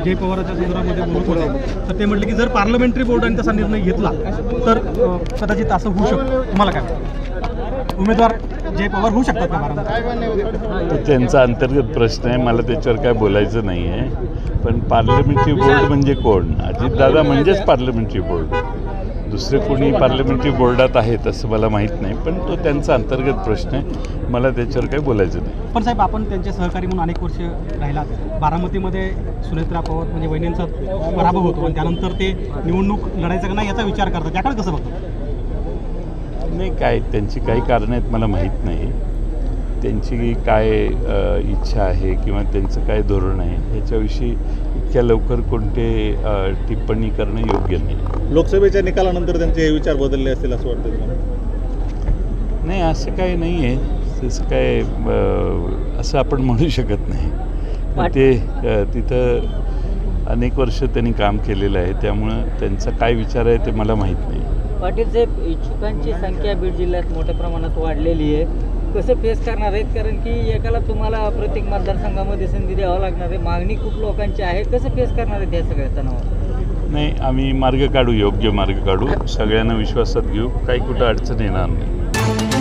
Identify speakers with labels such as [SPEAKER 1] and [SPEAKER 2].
[SPEAKER 1] जय पवारांच्या संदर्भामध्ये बोलत होते तर ते म्हटले की जर पार्लमेंटरी बोर्डाने तसा निर्णय घेतला तर कदाचित असं होऊ शकतं. तुम्हाला काय वाटतं? उमेदवार जय पवार होऊ शकतात का बारामतीत?
[SPEAKER 2] त्यांचा अंतर्गत प्रश्न आहे, मला त्याच्यावर काय बोलायचं नाही आहे. पण पार्लमेंटरी बोर्ड म्हणजे कोण? अजितदादा म्हणजेच पार्लमेंटरी बोर्ड. दुसरे कोणी पार्लमेंटरी बोर्डात आहेत असं मला माहीत नाही, पण तो त्यांचा अंतर्गत प्रश्न आहे, मला त्याच्यावर काही बोलायचं नाही.
[SPEAKER 1] पण साहेब, आपण त्यांचे सहकारी म्हणून अनेक वर्ष राहिलात. बारामतीमध्ये सुनेत्रा पवार म्हणजे वहिनींचा पराभव होतो आणि त्यानंतर ते निवडणूक लढायचं का नाही याचा विचार करतात, त्याकडे कसं बघतो?
[SPEAKER 2] नाही, काय त्यांची काही कारणं आहेत मला माहीत नाही. त्यांची काय इच्छा आहे किंवा त्यांचं काय धोरण आहे ह्याच्याविषयी इतक्या लवकर कोणते टिप्पणी करणं योग्य नाही.
[SPEAKER 3] लोकसभेच्या निकालानंतर त्यांचे हे विचार बदलले असतील असं वाटतं तुम्हाला?
[SPEAKER 2] नाही, असं काही नाही आहे. तसं काय असं आपण म्हणू शकत नाही. ते तिथं अनेक वर्ष त्यांनी काम केलेलं आहे, त्यामुळं त्यांचा काय विचार आहे ते मला माहीत नाही.
[SPEAKER 4] पाटील साहेब, इच्छुकांची संख्या बीड जिल्ह्यात मोठ्या प्रमाणात वाढलेली आहे, कसं फेस करणार आहेत? कारण की एकाला तुम्हाला प्रत्येक मतदारसंघामध्ये संधी द्यावं लागणार आहे, मागणी खूप लोकांची आहे, कसं फेस करणार आहेत या सगळ्या तणावात?
[SPEAKER 2] नाही, आम्ही मार्ग काढू, योग्य मार्ग काढू, सगळ्यांना विश्वासात घेऊ, काही कुठं अडचण येणार नाही.